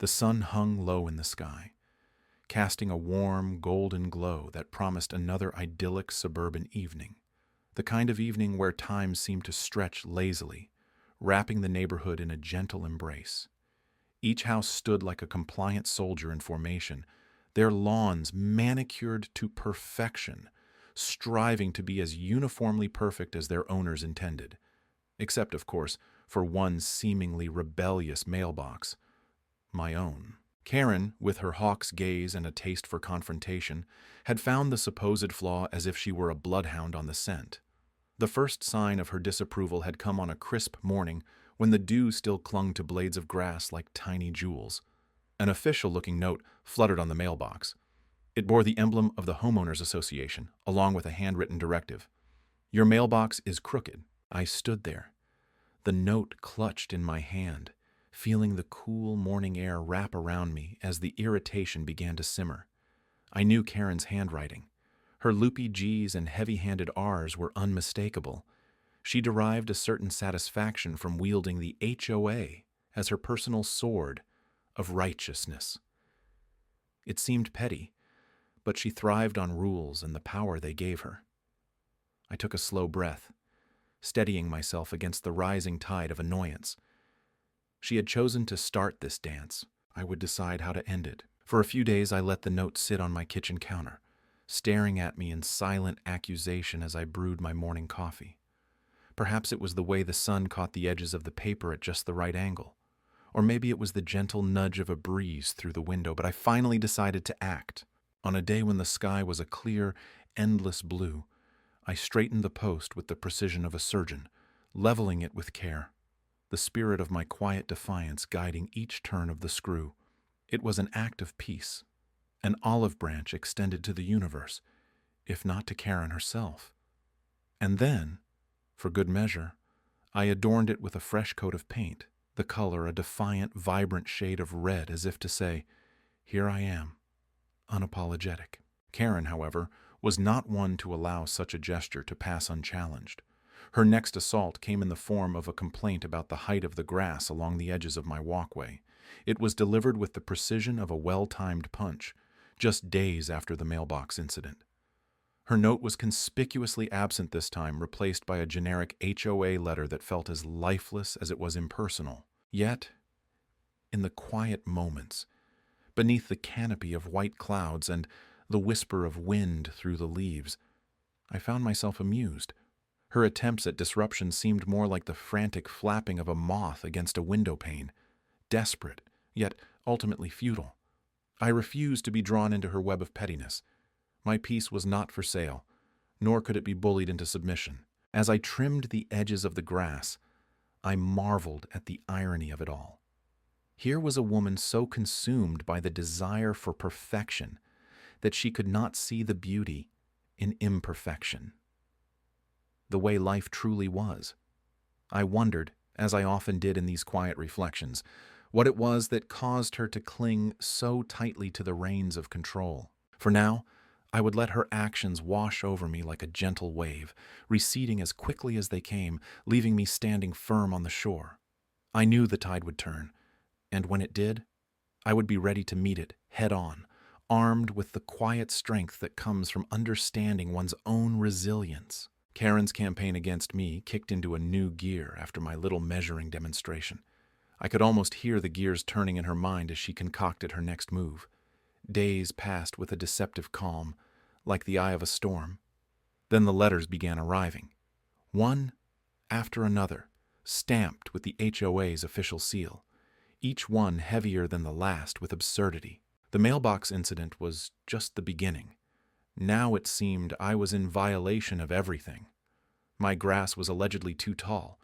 The sun hung low in the sky, casting a warm, golden glow that promised another idyllic suburban evening, the kind of evening where time seemed to stretch lazily, wrapping the neighborhood in a gentle embrace. Each house stood like a compliant soldier in formation, their lawns manicured to perfection, striving to be as uniformly perfect as their owners intended, except, of course, for one seemingly rebellious mailbox, my own. Karen, with her hawk's gaze and a taste for confrontation, had found the supposed flaw as if she were a bloodhound on the scent. The first sign of her disapproval had come on a crisp morning when the dew still clung to blades of grass like tiny jewels. An official-looking note fluttered on the mailbox. It bore the emblem of the Homeowners Association, along with a handwritten directive. "Your mailbox is crooked." I stood there, the note clutched in my hand, feeling the cool morning air wrap around me as the irritation began to simmer. I knew Karen's handwriting. Her loopy G's and heavy-handed R's were unmistakable. She derived a certain satisfaction from wielding the HOA as her personal sword of righteousness. It seemed petty, but she thrived on rules and the power they gave her. I took a slow breath, steadying myself against the rising tide of annoyance. She had chosen to start this dance. I would decide how to end it. For a few days I let the note sit on my kitchen counter, staring at me in silent accusation as I brewed my morning coffee. Perhaps it was the way the sun caught the edges of the paper at just the right angle. Or maybe it was the gentle nudge of a breeze through the window, but I finally decided to act. On a day when the sky was a clear, endless blue, I straightened the post with the precision of a surgeon, leveling it with care, the spirit of my quiet defiance guiding each turn of the screw. It was an act of peace, an olive branch extended to the universe, if not to Karen herself. And then, for good measure, I adorned it with a fresh coat of paint, the color a defiant, vibrant shade of red, as if to say, "Here I am, unapologetic." Karen, however, was not one to allow such a gesture to pass unchallenged. Her next assault came in the form of a complaint about the height of the grass along the edges of my walkway. It was delivered with the precision of a well-timed punch, just days after the mailbox incident. Her note was conspicuously absent this time, replaced by a generic HOA letter that felt as lifeless as it was impersonal. Yet, in the quiet moments, beneath the canopy of white clouds and the whisper of wind through the leaves, I found myself amused. Her attempts at disruption seemed more like the frantic flapping of a moth against a window pane, desperate, yet ultimately futile. I refused to be drawn into her web of pettiness. My peace was not for sale, nor could it be bullied into submission. As I trimmed the edges of the grass, I marveled at the irony of it all. Here was a woman so consumed by the desire for perfection that she could not see the beauty in imperfection, the way life truly was. I wondered, as I often did in these quiet reflections, what it was that caused her to cling so tightly to the reins of control. For now, I would let her actions wash over me like a gentle wave, receding as quickly as they came, leaving me standing firm on the shore. I knew the tide would turn, and when it did, I would be ready to meet it head-on, armed with the quiet strength that comes from understanding one's own resilience. Karen's campaign against me kicked into a new gear after my little measuring demonstration. I could almost hear the gears turning in her mind as she concocted her next move. Days passed with a deceptive calm, like the eye of a storm. Then the letters began arriving, one after another, stamped with the HOA's official seal, each one heavier than the last with absurdity. The mailbox incident was just the beginning. Now it seemed I was in violation of everything. My grass was allegedly too tall,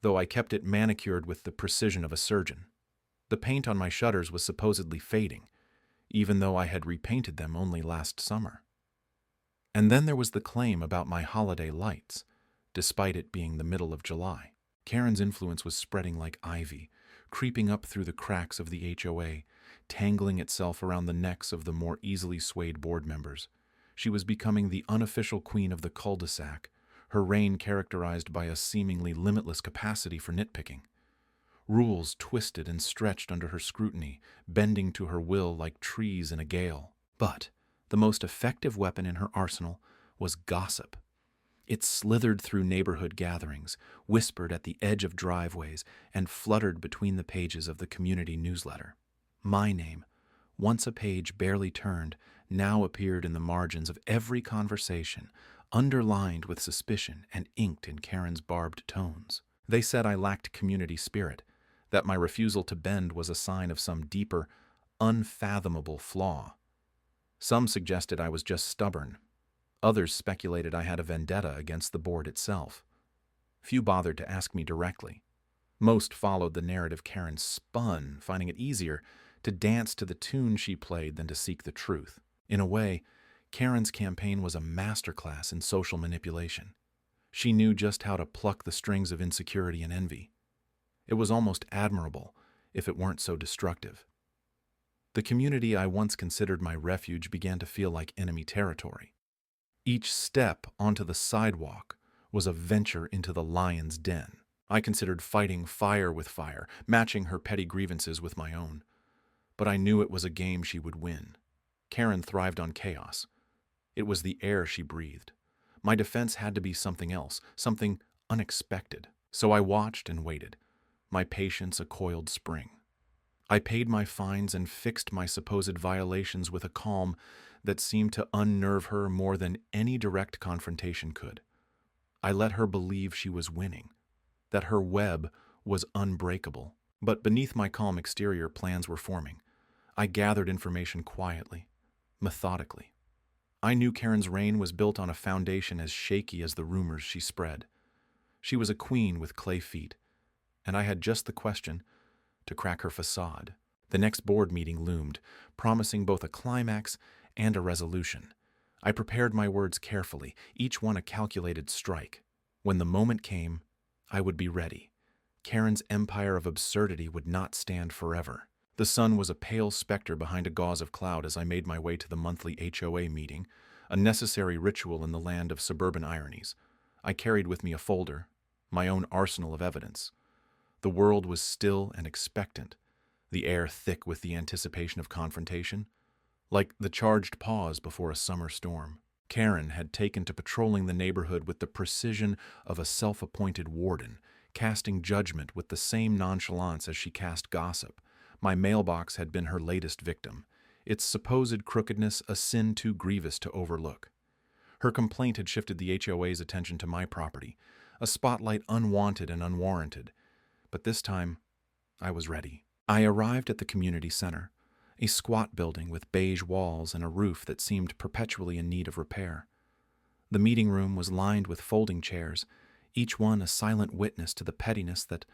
though I kept it manicured with the precision of a surgeon. The paint on my shutters was supposedly fading, even though I had repainted them only last summer. And then there was the claim about my holiday lights, despite it being the middle of July. Karen's influence was spreading like ivy, creeping up through the cracks of the HOA, tangling itself around the necks of the more easily swayed board members. She was becoming the unofficial queen of the cul-de-sac, her reign characterized by a seemingly limitless capacity for nitpicking. Rules twisted and stretched under her scrutiny, bending to her will like trees in a gale. But the most effective weapon in her arsenal was gossip. It slithered through neighborhood gatherings, whispered at the edge of driveways, and fluttered between the pages of the community newsletter. My name, once a page barely turned, now appeared in the margins of every conversation, underlined with suspicion and inked in Karen's barbed tones. They said I lacked community spirit, that my refusal to bend was a sign of some deeper, unfathomable flaw. Some suggested I was just stubborn. Others speculated I had a vendetta against the board itself. Few bothered to ask me directly. Most followed the narrative Karen spun, finding it easier to dance to the tune she played than to seek the truth. In a way, Karen's campaign was a masterclass in social manipulation. She knew just how to pluck the strings of insecurity and envy. It was almost admirable, if it weren't so destructive. The community I once considered my refuge began to feel like enemy territory. Each step onto the sidewalk was a venture into the lion's den. I considered fighting fire with fire, matching her petty grievances with my own. But I knew it was a game she would win. Karen thrived on chaos. It was the air she breathed. My defense had to be something else, something unexpected. So I watched and waited, my patience a coiled spring. I paid my fines and fixed my supposed violations with a calm that seemed to unnerve her more than any direct confrontation could. I let her believe she was winning, that her web was unbreakable. But beneath my calm exterior, plans were forming. I gathered information quietly, methodically. I knew Karen's reign was built on a foundation as shaky as the rumors she spread. She was a queen with clay feet, and I had just the question to crack her facade. The next board meeting loomed, promising both a climax and a resolution. I prepared my words carefully, each one a calculated strike. When the moment came, I would be ready. Karen's empire of absurdity would not stand forever. The sun was a pale specter behind a gauze of cloud as I made my way to the monthly HOA meeting, a necessary ritual in the land of suburban ironies. I carried with me a folder, my own arsenal of evidence. The world was still and expectant, the air thick with the anticipation of confrontation, like the charged pause before a summer storm. Karen had taken to patrolling the neighborhood with the precision of a self-appointed warden, casting judgment with the same nonchalance as she cast gossip. My mailbox had been her latest victim, its supposed crookedness a sin too grievous to overlook. Her complaint had shifted the HOA's attention to my property, a spotlight unwanted and unwarranted. But this time, I was ready. I arrived at the community center, a squat building with beige walls and a roof that seemed perpetually in need of repair. The meeting room was lined with folding chairs, each one a silent witness to the pettiness that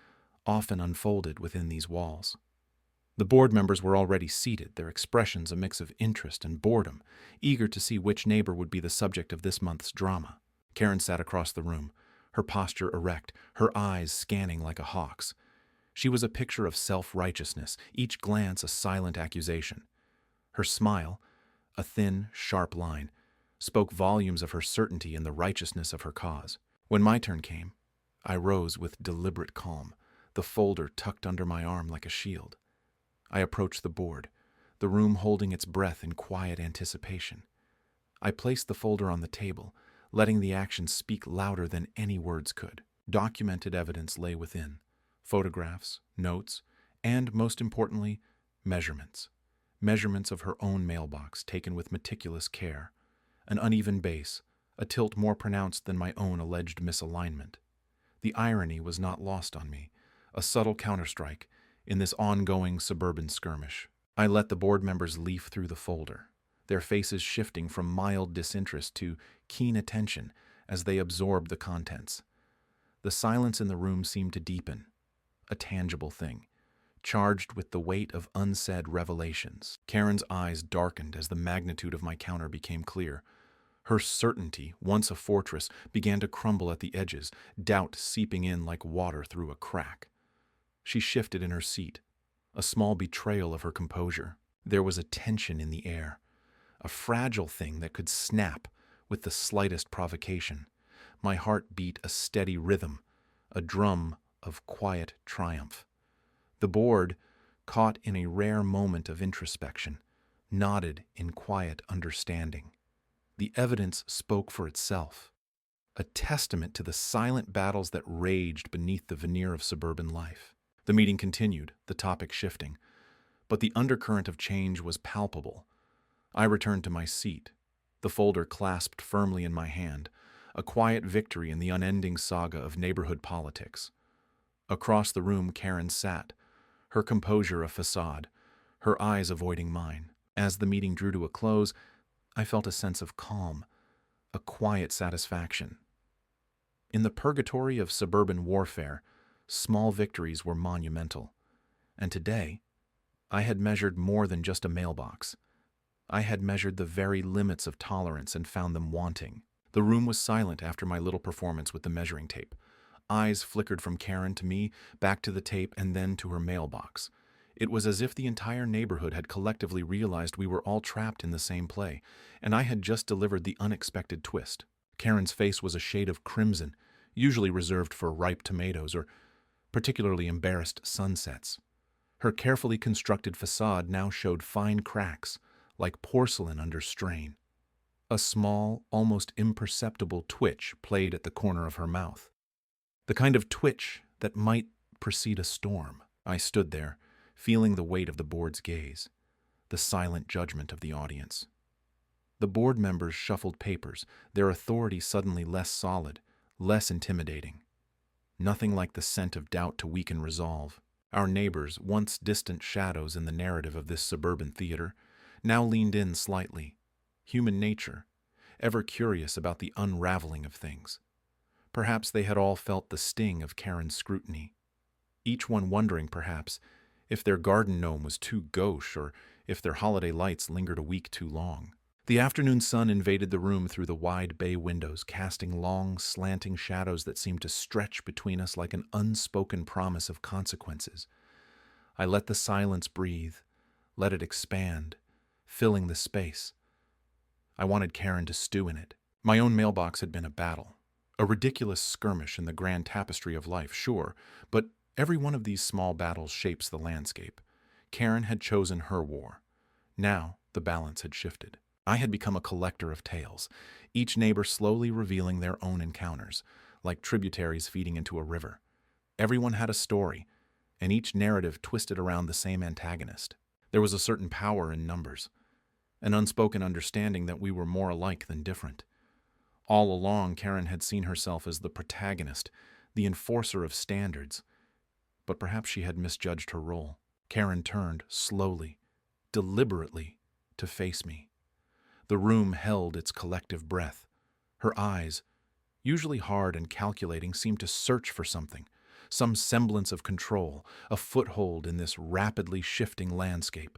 often unfolded within these walls. The board members were already seated, their expressions a mix of interest and boredom, eager to see which neighbor would be the subject of this month's drama. Karen sat across the room, her posture erect, her eyes scanning like a hawk's. She was a picture of self-righteousness, each glance a silent accusation. Her smile, a thin, sharp line, spoke volumes of her certainty in the righteousness of her cause. When my turn came, I rose with deliberate calm, the folder tucked under my arm like a shield. I approached the board, the room holding its breath in quiet anticipation. I placed the folder on the table, letting the action speak louder than any words could. Documented evidence lay within. Photographs, notes, and, most importantly, measurements. Measurements of her own mailbox taken with meticulous care. An uneven base, a tilt more pronounced than my own alleged misalignment. The irony was not lost on me, a subtle counterstrike in this ongoing suburban skirmish. I let the board members leaf through the folder, their faces shifting from mild disinterest to keen attention as they absorbed the contents. The silence in the room seemed to deepen, a tangible thing, charged with the weight of unsaid revelations. Karen's eyes darkened as the magnitude of my counter became clear. Her certainty, once a fortress, began to crumble at the edges, doubt seeping in like water through a crack. She shifted in her seat, a small betrayal of her composure. There was a tension in the air, a fragile thing that could snap with the slightest provocation. My heart beat a steady rhythm, a drum of quiet triumph. The board, caught in a rare moment of introspection, nodded in quiet understanding. The evidence spoke for itself, a testament to the silent battles that raged beneath the veneer of suburban life. The meeting continued, the topic shifting, but the undercurrent of change was palpable. I returned to my seat, the folder clasped firmly in my hand, a quiet victory in the unending saga of neighborhood politics. Across the room, Karen sat, her composure a facade, her eyes avoiding mine. As the meeting drew to a close, I felt a sense of calm, a quiet satisfaction. In the purgatory of suburban warfare, small victories were monumental. And today, I had measured more than just a mailbox. I had measured the very limits of tolerance and found them wanting. The room was silent after my little performance with the measuring tape. Eyes flickered from Karen to me, back to the tape, and then to her mailbox. It was as if the entire neighborhood had collectively realized we were all trapped in the same play, and I had just delivered the unexpected twist. Karen's face was a shade of crimson, usually reserved for ripe tomatoes or particularly embarrassed sunsets. Her carefully constructed facade now showed fine cracks, like porcelain under strain. A small, almost imperceptible twitch played at the corner of her mouth. The kind of twitch that might precede a storm. I stood there, feeling the weight of the board's gaze, the silent judgment of the audience. The board members shuffled papers, their authority suddenly less solid, less intimidating. Nothing like the scent of doubt to weaken resolve. Our neighbors, once distant shadows in the narrative of this suburban theater, now leaned in slightly. Human nature, ever curious about the unraveling of things. Perhaps they had all felt the sting of Karen's scrutiny, each one wondering, perhaps, if their garden gnome was too gauche or if their holiday lights lingered a week too long. The afternoon sun invaded the room through the wide bay windows, casting long, slanting shadows that seemed to stretch between us like an unspoken promise of consequences. I let the silence breathe, let it expand, filling the space. I wanted Karen to stew in it. My own mailbox had been a battle, a ridiculous skirmish in the grand tapestry of life, sure, but every one of these small battles shapes the landscape. Karen had chosen her war. Now the balance had shifted. I had become a collector of tales, each neighbor slowly revealing their own encounters, like tributaries feeding into a river. Everyone had a story, and each narrative twisted around the same antagonist. There was a certain power in numbers, an unspoken understanding that we were more alike than different. All along, Karen had seen herself as the protagonist, the enforcer of standards, but perhaps she had misjudged her role. Karen turned, slowly, deliberately, to face me. The room held its collective breath. Her eyes, usually hard and calculating, seemed to search for something, some semblance of control, a foothold in this rapidly shifting landscape.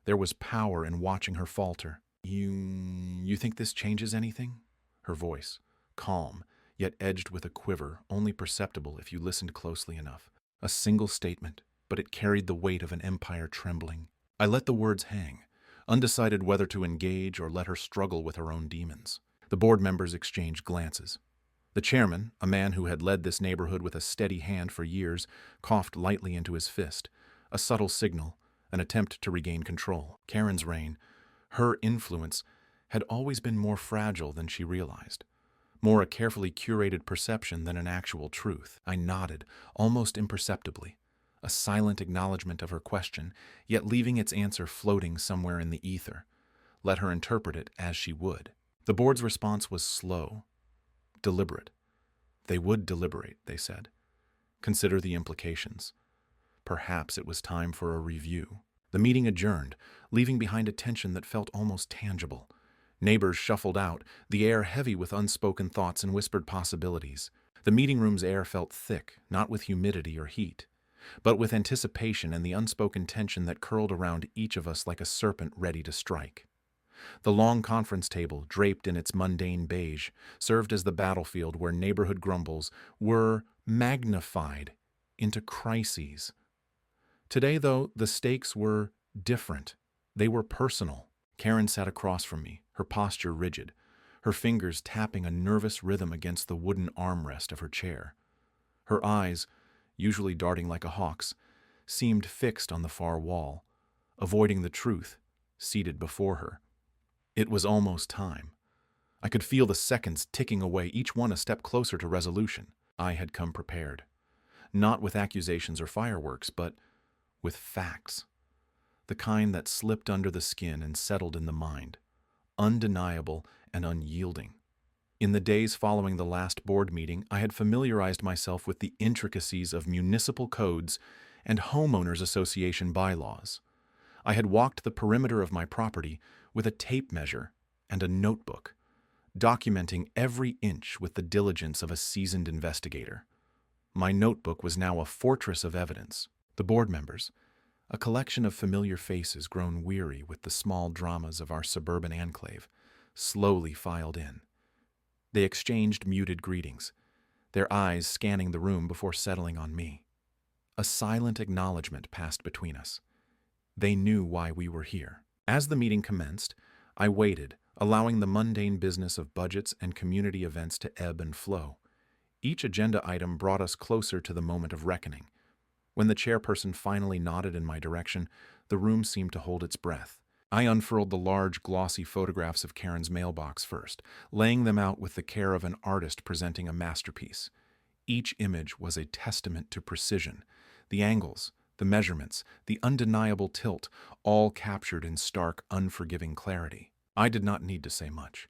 There was power in watching her falter. You think this changes anything? Her voice, calm, yet edged with a quiver, only perceptible if you listened closely enough. A single statement, but it carried the weight of an empire trembling. I let the words hang, undecided whether to engage or let her struggle with her own demons. The board members exchanged glances. The chairman, a man who had led this neighborhood with a steady hand for years, coughed lightly into his fist, a subtle signal, an attempt to regain control. Karen's reign, her influence, had always been more fragile than she realized, more a carefully curated perception than an actual truth. I nodded, almost imperceptibly, a silent acknowledgement of her question, yet leaving its answer floating somewhere in the ether. Let her interpret it as she would. The board's response was slow, deliberate. They would deliberate, they said. Consider the implications. Perhaps it was time for a review. The meeting adjourned, leaving behind a tension that felt almost tangible. Neighbors shuffled out, the air heavy with unspoken thoughts and whispered possibilities. The meeting room's air felt thick, not with humidity or heat, but with anticipation and the unspoken tension that curled around each of us like a serpent ready to strike. The long conference table, draped in its mundane beige, served as the battlefield where neighborhood grumbles were magnified into crises. Today, though, the stakes were different. They were personal. Karen sat across from me, her posture rigid, her fingers tapping a nervous rhythm against the wooden armrest of her chair. Her eyes, usually darting like a hawk's, seemed fixed on the far wall, avoiding the truth seated before her. It was almost time. I could feel the seconds ticking away, each one a step closer to resolution. I had come prepared, not with accusations or fireworks, but with facts, the kind that slipped under the skin and settled in the mind, undeniable and unyielding. In the days following the last board meeting, I had familiarized myself with the intricacies of municipal codes and homeowners association bylaws. I had walked the perimeter of my property with a tape measure and a notebook, documenting every inch with the diligence of a seasoned investigator. My notebook was now a fortress of evidence. The board members, a collection of familiar faces grown weary with the small dramas of our suburban enclave, slowly filed in. They exchanged muted greetings, their eyes scanning the room before settling on me. A silent acknowledgement passed between us. They knew why we were here. As the meeting commenced, I waited, allowing the mundane business of budgets and community events to ebb and flow. Each agenda item brought us closer to the moment of reckoning. When the chairperson finally nodded in my direction, the room seemed to hold its breath. I unfurled the large, glossy photographs of Karen's mailbox first, laying them out with the care of an artist presenting a masterpiece. Each image was a testament to precision. The angles, the measurements, the undeniable tilt, all captured in stark, unforgiving clarity. I did not need to say much.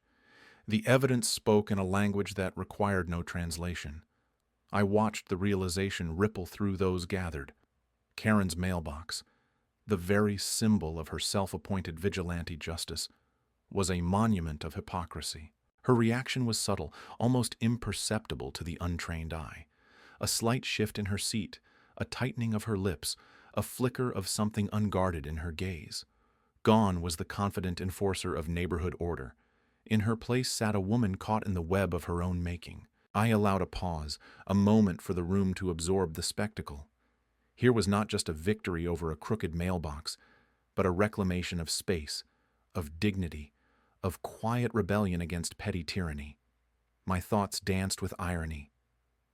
The evidence spoke in a language that required no translation. I watched the realization ripple through those gathered. Karen's mailbox, the very symbol of her self-appointed vigilante justice, was a monument of hypocrisy. Her reaction was subtle, almost imperceptible to the untrained eye. A slight shift in her seat, a tightening of her lips, a flicker of something unguarded in her gaze. Gone was the confident enforcer of neighborhood order. In her place sat a woman caught in the web of her own making. I allowed a pause, a moment for the room to absorb the spectacle. Here was not just a victory over a crooked mailbox, but a reclamation of space, of dignity, of quiet rebellion against petty tyranny. My thoughts danced with irony.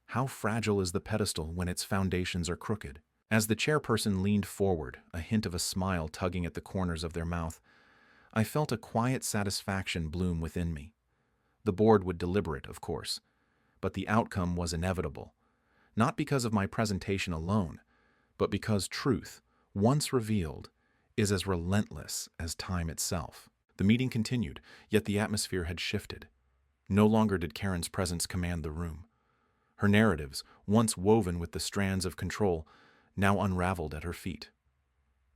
How fragile is the pedestal when its foundations are crooked? As the chairperson leaned forward, a hint of a smile tugging at the corners of their mouth, I felt a quiet satisfaction bloom within me. The board would deliberate, of course, but the outcome was inevitable, not because of my presentation alone, but because truth, once revealed, is as relentless as time itself. The meeting continued, yet the atmosphere had shifted. No longer did Karen's presence command the room. Her narratives, once woven with the strands of control, now unraveled at her feet.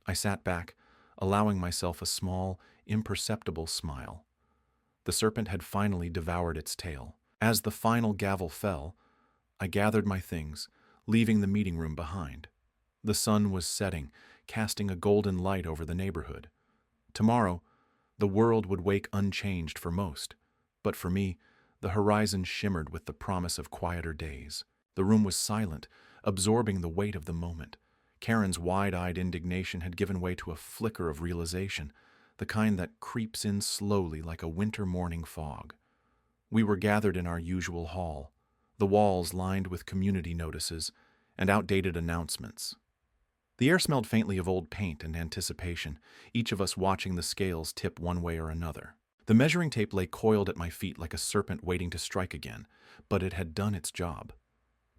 I sat back, allowing myself a small, imperceptible smile. The serpent had finally devoured its tail. As the final gavel fell, I gathered my things, leaving the meeting room behind. The sun was setting, casting a golden light over the neighborhood. Tomorrow, the world would wake unchanged for most, but for me, the horizon shimmered with the promise of quieter days. The room was silent, absorbing the weight of the moment. Karen's wide-eyed indignation had given way to a flicker of realization, the kind that creeps in slowly like a winter morning fog. We were gathered in our usual hall, the walls lined with community notices and outdated announcements. The air smelled faintly of old paint and anticipation, each of us watching the scales tip one way or another. The measuring tape lay coiled at my feet like a serpent waiting to strike again, but it had done its job.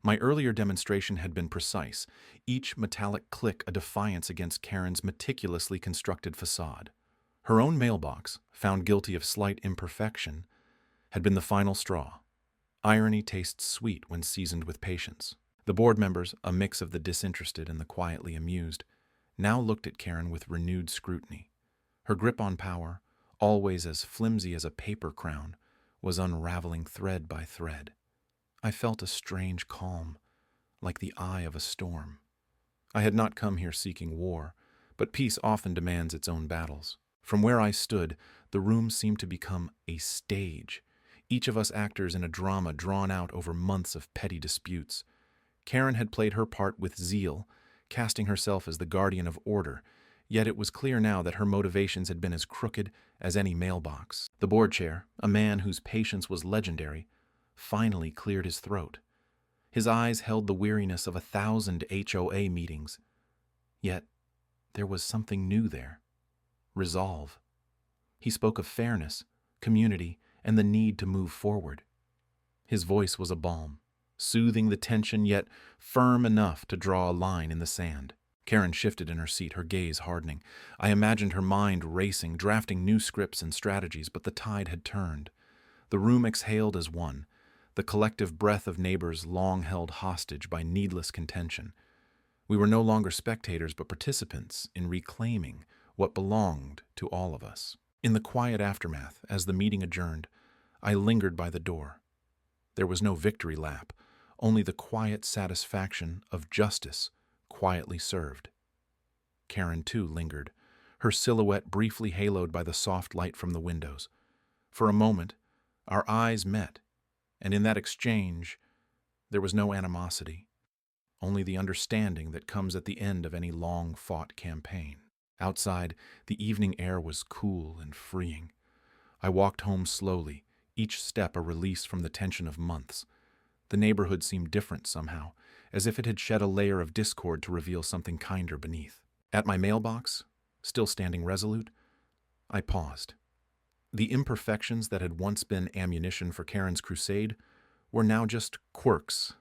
My earlier demonstration had been precise, each metallic click a defiance against Karen's meticulously constructed facade. Her own mailbox, found guilty of slight imperfection, had been the final straw. Irony tastes sweet when seasoned with patience. The board members, a mix of the disinterested and the quietly amused, now looked at Karen with renewed scrutiny. Her grip on power, always as flimsy as a paper crown, was unraveling thread by thread. I felt a strange calm, like the eye of a storm. I had not come here seeking war, but peace often demands its own battles. From where I stood, the room seemed to become a stage, each of us actors in a drama drawn out over months of petty disputes. Karen had played her part with zeal, casting herself as the guardian of order, yet it was clear now that her motivations had been as crooked as any mailbox. The board chair, a man whose patience was legendary, finally cleared his throat. His eyes held the weariness of 1,000 HOA meetings. Yet, there was something new there. Resolve. He spoke of fairness, community, and the need to move forward. His voice was a balm, soothing the tension yet firm enough to draw a line in the sand. Karen shifted in her seat, her gaze hardening. I imagined her mind racing, drafting new scripts and strategies, but the tide had turned. The room exhaled as one, the collective breath of neighbors long held hostage by needless contention. We were no longer spectators but participants in reclaiming what belonged to all of us. In the quiet aftermath, as the meeting adjourned, I lingered by the door. There was no victory lap, only the quiet satisfaction of justice quietly served. Karen, too, lingered, her silhouette briefly haloed by the soft light from the windows. For a moment, our eyes met, and in that exchange, there was no animosity, only the understanding that comes at the end of any long-fought campaign. Outside, the evening air was cool and freeing. I walked home slowly, each step a release from the tension of months. The neighborhood seemed different somehow, as if it had shed a layer of discord to reveal something kinder beneath. At my mailbox, still standing resolute, I paused. The imperfections that had once been ammunition for Karen's crusade were now just quirks,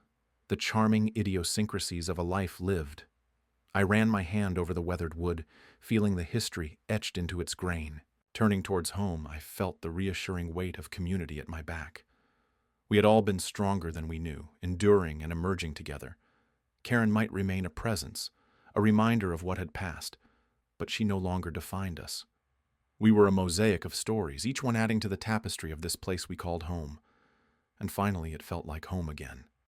the charming idiosyncrasies of a life lived. I ran my hand over the weathered wood, feeling the history etched into its grain. Turning towards home, I felt the reassuring weight of community at my back. We had all been stronger than we knew, enduring and emerging together. Karen might remain a presence, a reminder of what had passed, but she no longer defined us. We were a mosaic of stories, each one adding to the tapestry of this place we called home. And finally, it felt like home again.